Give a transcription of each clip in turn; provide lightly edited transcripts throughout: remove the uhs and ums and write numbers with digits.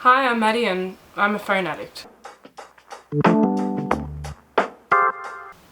Hi, I'm Maddie and I'm a phone addict.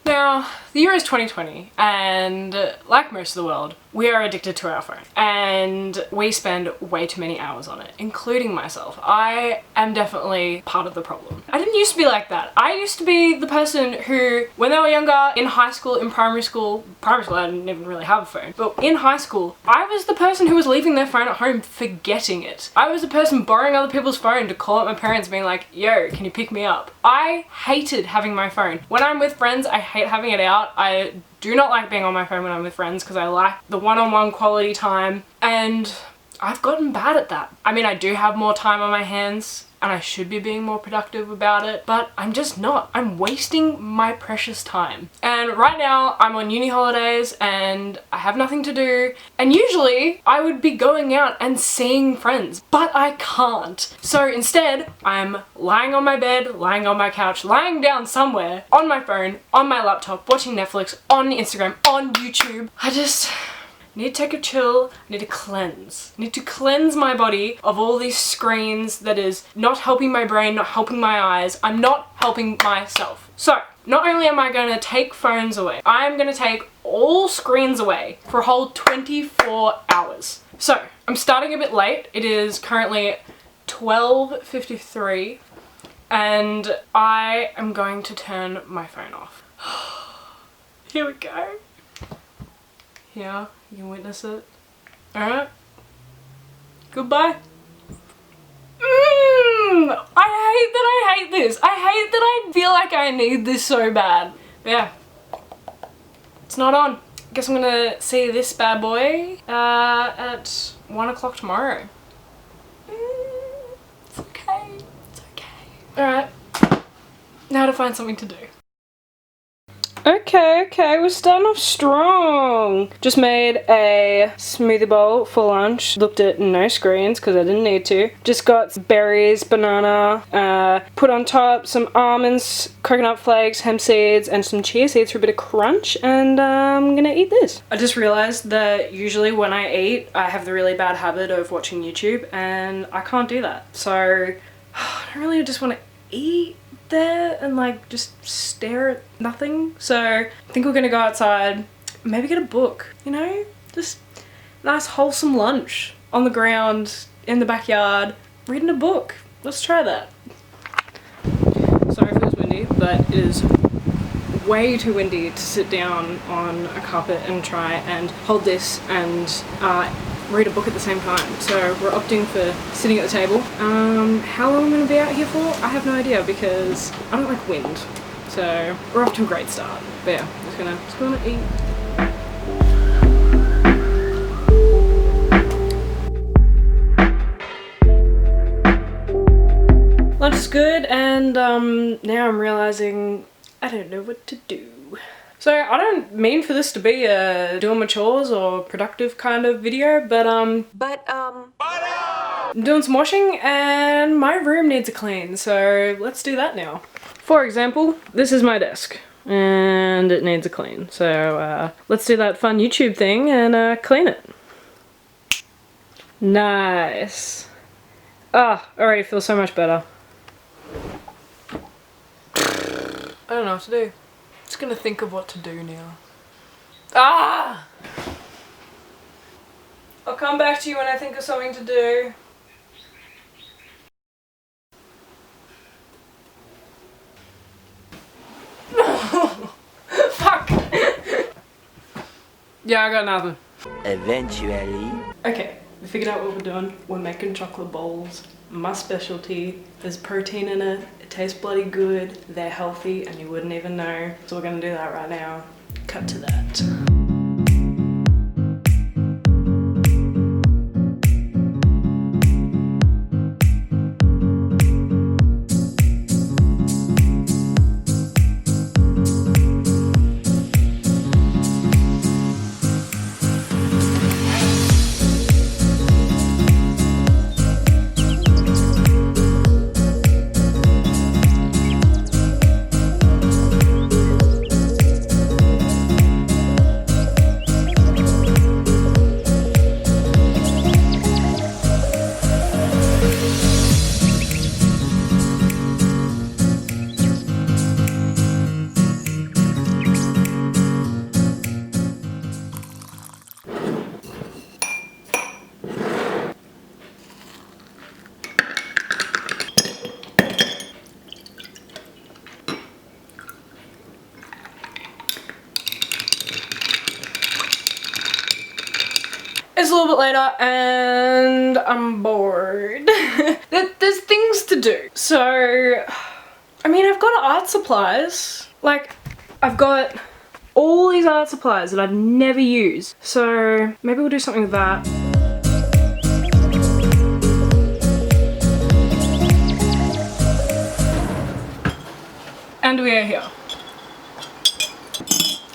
Now, the year is 2020 and like most of the world, we are addicted to our phone and we spend way too many hours on it, including myself. I am definitely part of the problem. I didn't used to be like that. I used to be the person who, when they were younger, in high school, in primary school I didn't even really have a phone, but in high school, I was the person who was leaving their phone at home forgetting it. I was the person borrowing other people's phone to call up my parents being like, yo, can you pick me up? I hated having my phone. When I'm with friends, I hate having it out. I do not like being on my phone when I'm with friends because I like the one-on-one quality time, and I've gotten bad at that. I mean, I do have more time on my hands and I should be being more productive about it, but I'm just not. I'm wasting my precious time. And right now I'm on uni holidays and I have nothing to do, and usually I would be going out and seeing friends, but I can't. So instead I'm lying on my bed, lying on my couch, lying down somewhere on my phone, on my laptop, watching Netflix, on Instagram, on YouTube. I just need to take a chill, I need to cleanse. I need to cleanse my body of all these screens that is not helping my brain, not helping my eyes. I'm not helping myself. So, not only am I gonna take phones away, I'm gonna take all screens away for a whole 24 hours. So, I'm starting a bit late. It is currently 12:53 and I am going to turn my phone off. Here we go. Yeah, you can witness it. Alright. Goodbye. I hate that I hate this. I hate that I feel like I need this so bad. But yeah. It's not on. Guess I'm gonna see this bad boy at 1 o'clock tomorrow. It's okay. It's okay. Alright. Now to find something to do. Okay, we're starting off strong. Just made a smoothie bowl for lunch. Looked at no screens because I didn't need to. Just got berries, banana, put on top some almonds, coconut flakes, hemp seeds, and some chia seeds for a bit of crunch, and I'm gonna eat this. I just realized that usually when I eat, I have the really bad habit of watching YouTube, and I can't do that. So I don't really just want to eat there and like just stare at nothing. So I think we're gonna go outside, maybe get a book, you know, just nice wholesome lunch on the ground in the backyard reading a book. Let's try that. Sorry if it was windy, but it is way too windy to sit down on a carpet and try and hold this and read a book at the same time. So we're opting for sitting at the table. How long I'm going to be out here for, I have no idea because I don't like wind. So we're off to a great start. But yeah, just gonna eat. Lunch is good, and now I'm realizing I don't know what to do. So I don't mean for this to be a doing my chores or productive kind of video, but I'm doing some washing and my room needs a clean, so let's do that now. For example, this is my desk and it needs a clean, so let's do that fun YouTube thing and clean it. Nice. Ah, already feels so much better. I don't know what to do. Just gonna think of what to do now. Ah! I'll come back to you when I think of something to do. Fuck! Yeah, I got nothing. Eventually. Okay, we figured out what we're doing. We're making chocolate bowls. My specialty. There's protein in it. It tastes bloody good. They're healthy and you wouldn't even know. So we're gonna do that right now. Cut to that. later and I'm bored. There's things to do. So, I mean, I've got art supplies. Like, I've got all these art supplies that I've never used. So maybe we'll do something with that. And we are here.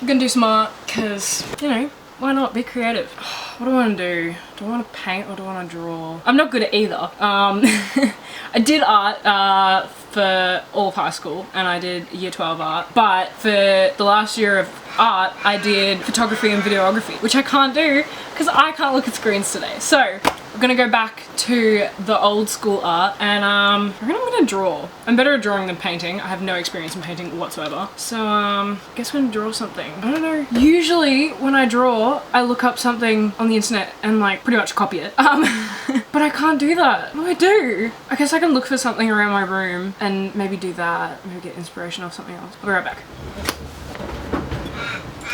I'm gonna do some art because, you know, why not? Be creative. What do I want to do? Do I want to paint or do I want to draw? I'm not good at either. I did art for all of high school and I did year 12 art, but for the last year of art I did photography and videography, which I can't do because I can't look at screens today. So we're gonna go back to the old school art and I'm gonna draw. I'm better at drawing than painting. I have no experience in painting whatsoever. So I guess I'm gonna draw something. I don't know. Usually when I draw, I look up something on the internet and like pretty much copy it. But I can't do that. What do I do? I guess I can look for something around my room and maybe do that. Maybe get inspiration off something else. I'll be right back.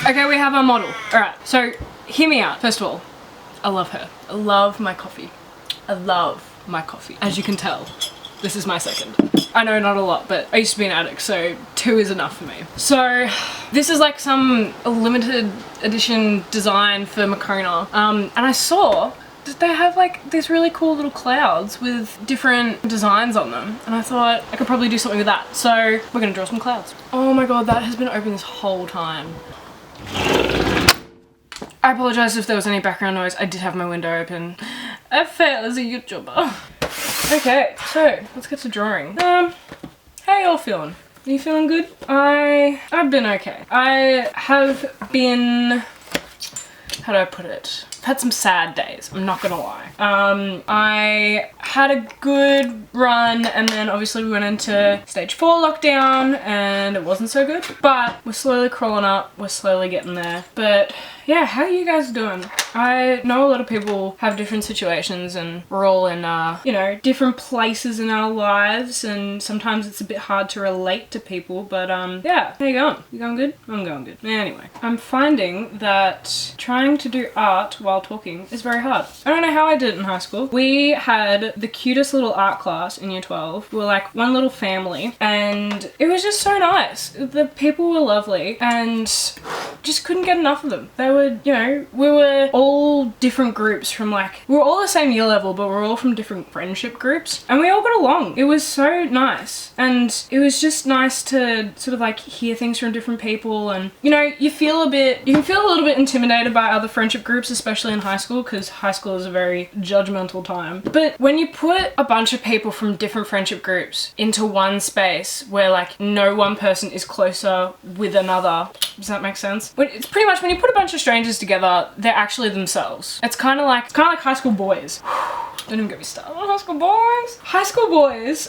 Okay, we have our model. Alright, so hear me out. First of all, I love her. I love my coffee. I love my coffee. As you can tell, this is my second. I know not a lot, but I used to be an addict, so 2 is enough for me. So this is like some limited edition design for Makona. And I saw that they have like these really cool little clouds with different designs on them. And I thought I could probably do something with that. So we're gonna draw some clouds. Oh my god, that has been open this whole time. I apologise if there was any background noise. I did have my window open. I fail as a YouTuber. Okay, so let's get to drawing. How y'all feeling? Are you feeling good? I've been okay. I have been, how do I put it? I've had some sad days, I'm not gonna lie. I had a good run and then obviously we went into stage 4 lockdown and it wasn't so good, but we're slowly crawling up, we're slowly getting there. But yeah, how are you guys doing? I know a lot of people have different situations and we're all in, you know, different places in our lives and sometimes it's a bit hard to relate to people, but yeah, how you going? You going good? I'm going good. Anyway, I'm finding that trying to do art while talking is very hard. I don't know how I did it in high school. We had the cutest little art class in year 12. We were like one little family and it was just so nice. The people were lovely and just couldn't get enough of them. They were, you know, we were all different groups from like, we were all the same year level, but we're all from different friendship groups and we all got along. It was so nice and it was just nice to sort of like hear things from different people and, you know, you can feel a little bit intimidated by other friendship groups, especially in high school, because high school is a very judgmental time. But when you put a bunch of people from different friendship groups into one space where like no one person is closer with another, does that make sense? It's pretty much when you put a bunch of strangers together, they're actually themselves. It's kind of like high school boys. Don't even get me started on high school boys. High school boys,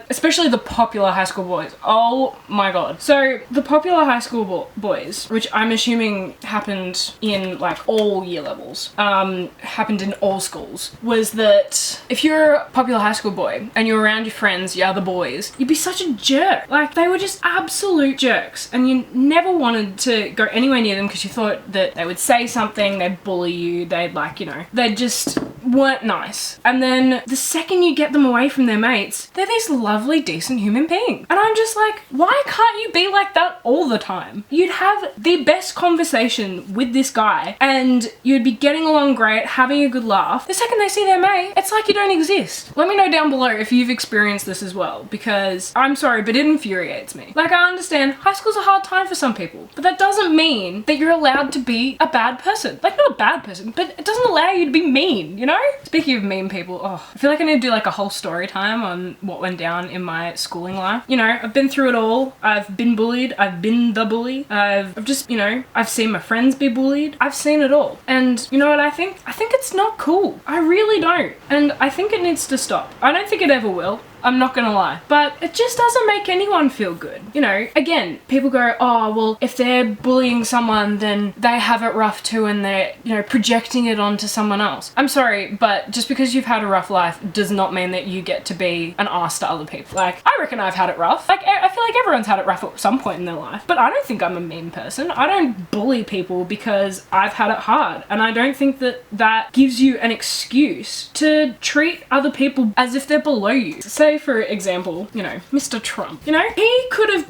especially the popular high school boys. Oh my god. So the popular high school boys, which I'm assuming happened in like all year levels, happened in all schools, was that if you're a popular high school boy and you're around your friends, your other boys, you'd be such a jerk. Like they were just absolute jerks and you never wanted to go anywhere near them because you thought that they would say something, they'd bully you, they'd like, you know, they just weren't nice. And then the second you get them away from their mates, they're these lovely, decent human beings. And I'm just like, why can't you be like that all the time? You'd have the best conversation with this guy and you'd be getting along great, having a good laugh. The second they see their mate, it's like you don't exist. Let me know down below if you've experienced this as well, because I'm sorry, but it infuriates me. Like, I understand high school's a hard time for some people, but that doesn't mean that you're allowed to be a bad person. Like, not a bad person, but it doesn't allow you to be mean, you know? Speaking of mean people, oh, I feel like I need to do like a whole story time on what went down in my schooling life. You know, I've been through it all. I've been bullied. I've been the bully. I've just, you know, I've seen my friends be bullied. I've seen it all. And you know what I think? I think it's not cool. I really don't. And I think it needs to stop. I don't think it ever will. I'm not gonna lie. But it just doesn't make anyone feel good. You know, again, people go, oh, well, if they're bullying someone, then they have it rough too and they're, you know, projecting it onto someone else. I'm sorry, but just because you've had a rough life does not mean that you get to be an arse to other people. Like, I reckon I've had it rough. Like, I feel like everyone's had it rough at some point in their life, but I don't think I'm a mean person. I don't bully people because I've had it hard, and I don't think that that gives you an excuse to treat other people as if they're below you. Say, for example, you know, Mr. Trump, you know, he could have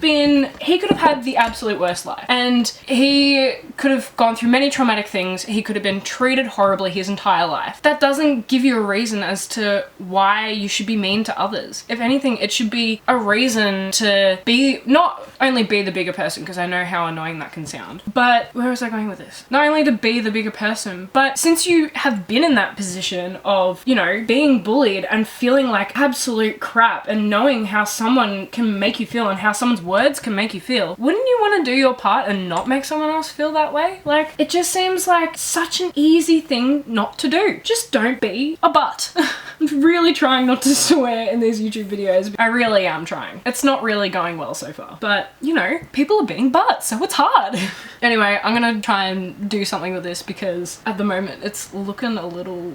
had the absolute worst life, and he could have gone through many traumatic things. He could have been treated horribly his entire life. That doesn't give you a reason as to why you should be mean to others. If anything, it should be a reason to be, not only be the bigger person, because I know how annoying that can sound, but where was I going with this? Not only to be the bigger person, but since you have been in that position of, you know, being bullied and feeling like absolute crap and knowing how someone can make you feel and how someone's words can make you feel, wouldn't you want to do your part and not make someone else feel that way? Like, it just seems like such an easy thing not to do. Just don't be a butt. I'm really trying not to swear in these YouTube videos. I really am trying. It's not really going well so far, but you know, people are being butts, so it's hard. Anyway, I'm gonna try and do something with this because at the moment it's looking a little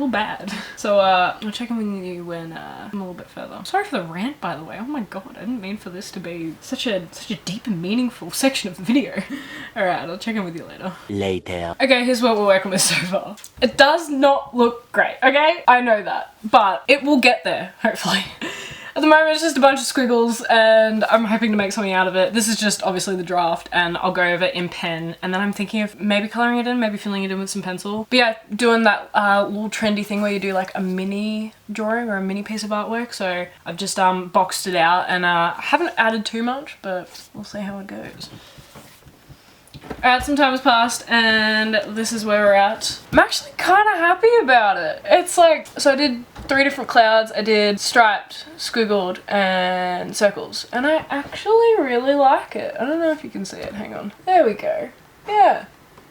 bad. So I'll check in with you when I'm a little bit further. Sorry for the rant, by the way. Oh my god, I didn't mean for this to be such a deep and meaningful section of the video. Alright, I'll check in with you later. Later. Okay, here's what we're working with so far. It does not look great, okay? I know that, but it will get there, hopefully. At the moment, it's just a bunch of squiggles and I'm hoping to make something out of it. This is just obviously the draft and I'll go over it in pen, and then I'm thinking of maybe colouring it in, maybe filling it in with some pencil. But yeah, doing that little trendy thing where you do like a mini drawing or a mini piece of artwork. So I've just boxed it out and I haven't added too much, but we'll see how it goes. Alright, some time has passed and this is where we're at. I'm actually kind of happy about it. It's like, so I did 3 different clouds. I did striped, squiggled, and circles. And I actually really like it. I don't know if you can see it. Hang on. There we go. Yeah.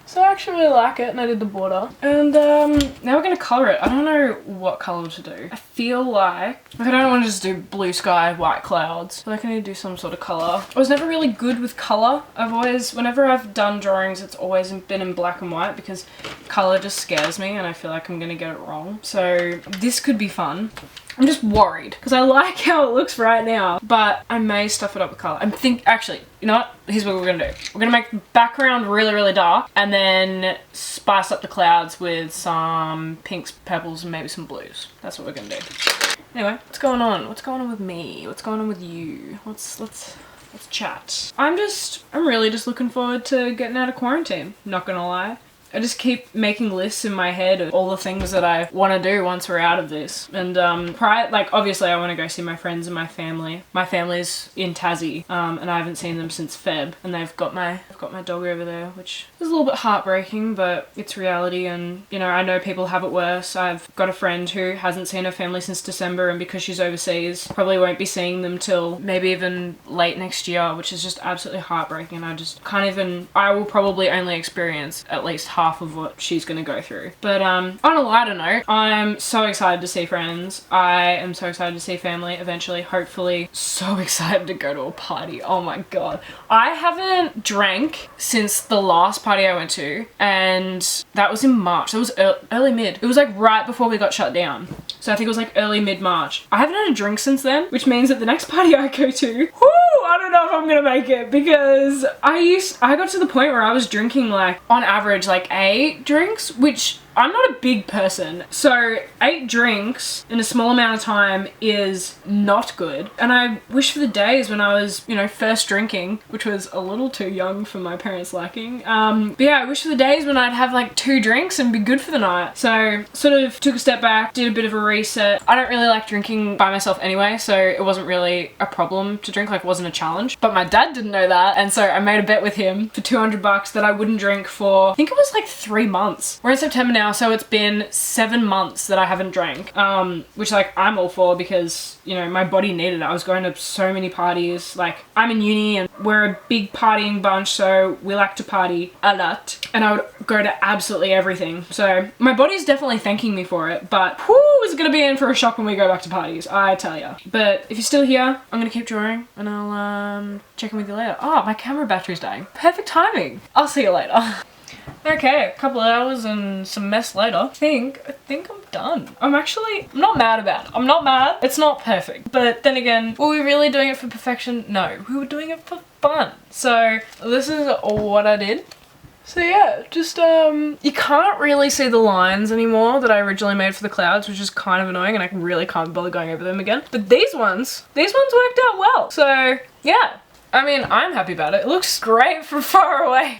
So I actually really like it, and I did the border. And now we're gonna colour it. I don't know what colour to do. I feel like I don't want to just do blue sky, white clouds. I feel like I need to do some sort of colour. I was never really good with colour. Whenever I've done drawings, it's always been in black and white because colour just scares me and I feel like I'm gonna get it wrong. So this could be fun. I'm just worried because I like how it looks right now, but I may stuff it up with colour. Actually, you know what? Here's what we're gonna do. We're gonna make the background really, really dark and then spice up the clouds with some pinks, purples, and maybe some blues. That's what we're gonna do. Anyway, what's going on? What's going on with me? What's going on with you? Let's chat. I'm really just looking forward to getting out of quarantine. Not gonna lie. I just keep making lists in my head of all the things that I want to do once we're out of this. And obviously I want to go see my friends and my family. My family's in Tassie, and I haven't seen them since Feb. And they've got my dog over there, which is a little bit heartbreaking, but it's reality. And you know, I know people have it worse. I've got a friend who hasn't seen her family since December, and because she's overseas, probably won't be seeing them till maybe even late next year, which is just absolutely heartbreaking. And I will probably only experience at least half of what she's gonna go through. But on a lighter note, I'm so excited to see friends. I am so excited to see family eventually, hopefully. So excited to go to a party. Oh my god. I haven't drank since the last party I went to, and that was in March. That was early mid. It was like right before we got shut down. So I think it was like early mid-March. I haven't had a drink since then, which means that the next party I go to, I don't know if I'm gonna make it, because I got to the point where I was drinking like on average like 8 drinks, which I'm not a big person, so 8 drinks in a small amount of time is not good. And I wish for the days when I was, you know, first drinking, which was a little too young for my parents' liking. But yeah, I wish for the days when I'd have like 2 drinks and be good for the night. So sort of took a step back, did a bit of a reset. I don't really like drinking by myself anyway, so it wasn't really a problem to drink, like it wasn't a challenge. But my dad didn't know that, and so I made a bet with him for $200 that I wouldn't drink for, I think it was like 3 months. We're in September now, now, so it's been 7 months that I haven't drank, which like I'm all for because, you know, my body needed it. I was going to so many parties. Like, I'm in uni and we're a big partying bunch, so we like to party a lot, and I would go to absolutely everything. So my body's definitely thanking me for it, but whoo, is gonna be in for a shock when we go back to parties, I tell ya. But if you're still here, I'm gonna keep drawing and I'll check in with you later. Oh, my camera battery's dying. Perfect timing. I'll see you later. Okay, a couple of hours and some mess later. I think I'm done. I'm not mad about it. I'm not mad. It's not perfect. But then again, were we really doing it for perfection? No, we were doing it for fun. So this is what I did. So yeah, just you can't really see the lines anymore that I originally made for the clouds, which is kind of annoying, and I really can't bother going over them again. But these ones worked out well. So yeah. I mean, I'm happy about it. It looks great from far away.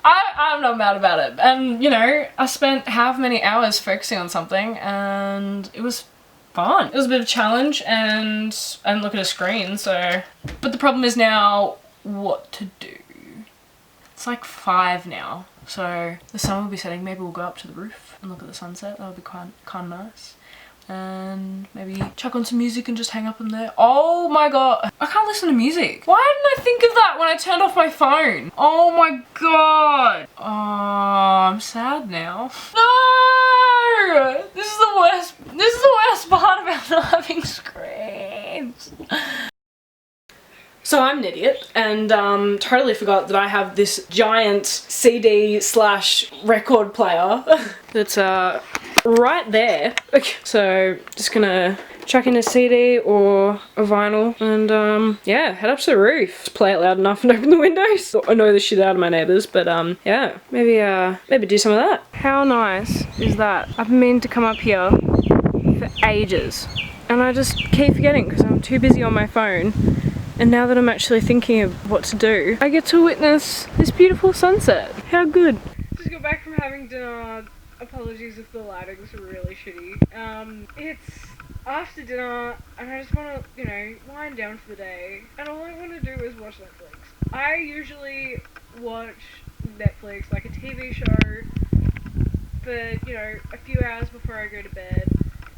I'm not mad about it. And, you know, I spent how many hours focusing on something and it was fun. It was a bit of a challenge and look at a screen, so... But the problem is now what to do. It's like 5 now, so the sun will be setting. Maybe we'll go up to the roof and look at the sunset. That'll be kind of nice. And maybe chuck on some music and just hang up in there. Oh my god, I can't listen to music. Why didn't I think of that when I turned off my phone? Oh my god. Oh, I'm sad now. No! This is the worst part about not having screens. So I'm an idiot and totally forgot that I have this giant CD/record player that's right there. Okay, so just gonna chuck in a CD or a vinyl and yeah, head up to the roof. Just play it loud enough and open the windows. Annoy the shit out of my neighbours, but yeah, maybe do some of that. How nice is that? I've been meaning to come up here for ages and I just keep forgetting because I'm too busy on my phone. And now that I'm actually thinking of what to do, I get to witness this beautiful sunset. How good. Just got back from having dinner. Apologies if the lighting's really shitty. It's after dinner and I just want to, you know, wind down for the day. And all I want to do is watch Netflix. I usually watch Netflix, like a TV show, for, you know, a few hours before I go to bed.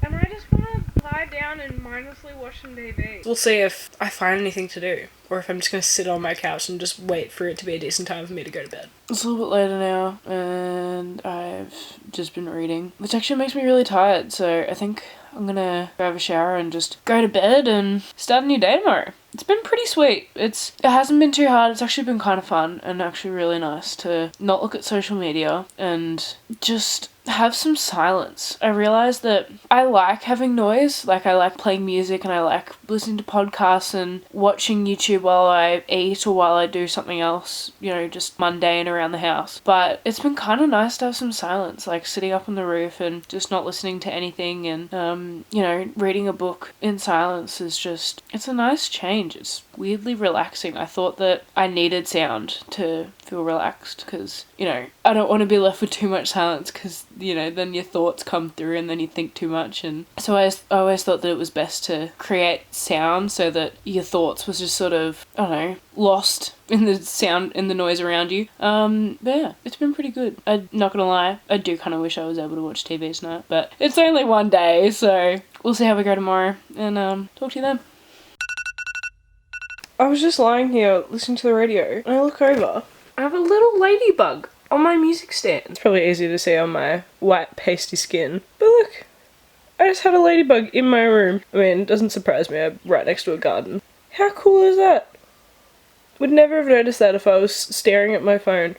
And I just want to lie down and mindlessly watch some TV. We'll see if I find anything to do, or if I'm just going to sit on my couch and just wait for it to be a decent time for me to go to bed. It's a little bit later now, and I've just been reading, which actually makes me really tired, so I think I'm gonna grab a shower and just go to bed and start a new day tomorrow. It's been pretty sweet. It hasn't been too hard. It's actually been kind of fun and actually really nice to not look at social media and just have some silence. I realised that I like having noise. Like, I like playing music and I like listening to podcasts and watching YouTube while I eat or while I do something else, you know, just mundane around the house. But it's been kind of nice to have some silence, like sitting up on the roof and just not listening to anything and, you know, reading a book in silence is just, it's a nice change. It's weirdly relaxing. I thought that I needed sound to feel relaxed because, you know, I don't want to be left with too much silence because, you know, then your thoughts come through and then you think too much. And so I always thought that it was best to create sound so that your thoughts was just sort of, I don't know, lost in the sound, in the noise around you. But yeah, it's been pretty good. I'm not gonna lie, I do kind of wish I was able to watch TV tonight, but it's only one day, so we'll see how we go tomorrow and talk to you then. I was just lying here listening to the radio and I look over. I have a little ladybug on my music stand. It's probably easier to see on my white pasty skin. But look, I just had a ladybug in my room. I mean, it doesn't surprise me, I'm right next to a garden. How cool is that? Would never have noticed that if I was staring at my phone.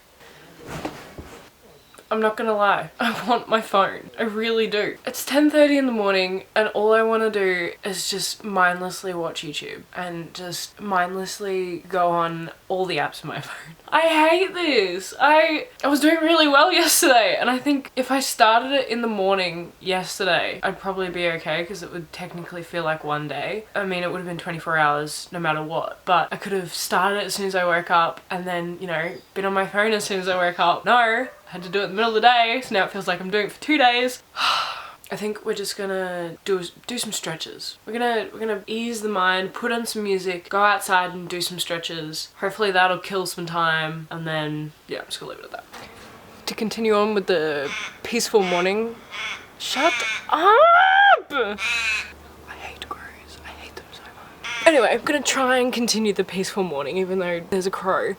I'm not gonna lie, I want my phone. I really do. It's 10:30 in the morning and all I want to do is just mindlessly watch YouTube and just mindlessly go on all the apps on my phone. I hate this. I was doing really well yesterday and I think if I started it in the morning yesterday, I'd probably be okay because it would technically feel like one day. I mean, it would have been 24 hours no matter what, but I could have started it as soon as I woke up and then, you know, been on my phone as soon as I woke up. No, I had to do it in the middle of the day, so now it feels like I'm doing it for 2 days. I think we're just gonna do some stretches. We're gonna ease the mind, put on some music, go outside and do some stretches. Hopefully that'll kill some time, and then yeah, I'm just gonna leave it at that. to continue on with the peaceful morning. Shut up! I hate crows. I hate them so much. Anyway, I'm gonna try and continue the peaceful morning even though there's a crow.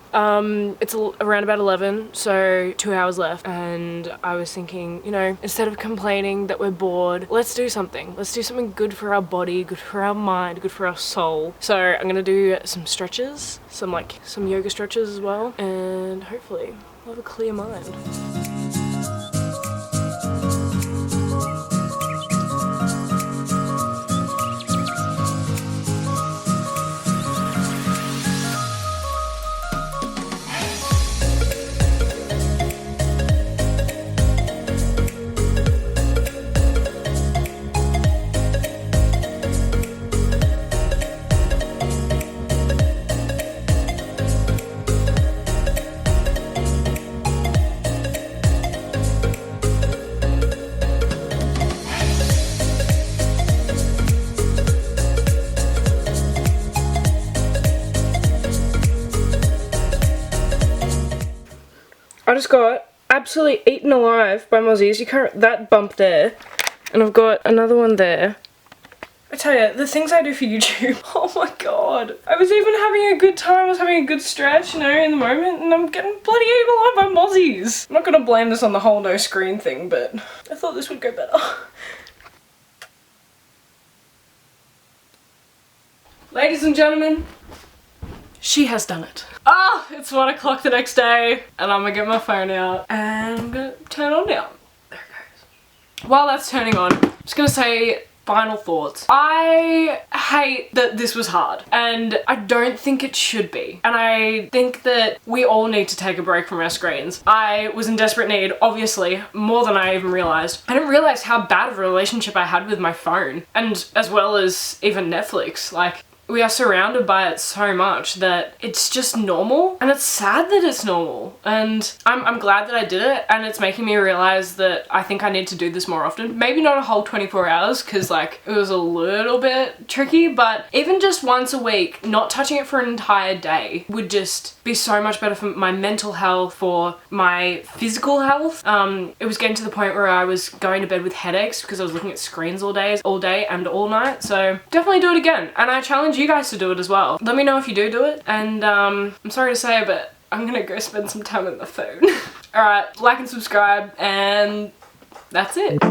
It's around about 11, so 2 hours left, and I was thinking, you know, instead of complaining that we're bored, let's do something. Let's do something good for our body, good for our mind, good for our soul. So I'm gonna do some stretches, some yoga stretches as well, and hopefully I'll have a clear mind. I just got absolutely eaten alive by mozzies. You can't, that bump there. And I've got another one there. I tell you, the things I do for YouTube, oh my god. I was even having a good time, I was having a good stretch, you know, in the moment, and I'm getting bloody eaten alive by mozzies. I'm not gonna blame this on the whole no screen thing, but I thought this would go better. Ladies and gentlemen, she has done it. Ah, it's 1 o'clock the next day, and I'm gonna get my phone out, and I'm gonna turn it on now. There it goes. While that's turning on, I'm just gonna say final thoughts. I hate that this was hard, and I don't think it should be. And I think that we all need to take a break from our screens. I was in desperate need, obviously, more than I even realized. I didn't realize how bad of a relationship I had with my phone, and as well as even Netflix. Like, we are surrounded by it so much that it's just normal, and it's sad that it's normal, and I'm glad that I did it, and it's making me realize that I think I need to do this more often. Maybe not a whole 24 hours because like it was a little bit tricky, but even just once a week, not touching it for an entire day would just be so much better for my mental health, for my physical health. It was getting to the point where I was going to bed with headaches because I was looking at screens all day and all night, so definitely do it again, and I challenge you guys to do it as well. Let me know if you do it, and I'm sorry to say, but I'm gonna go spend some time on the phone. Alright, like and subscribe, and that's it.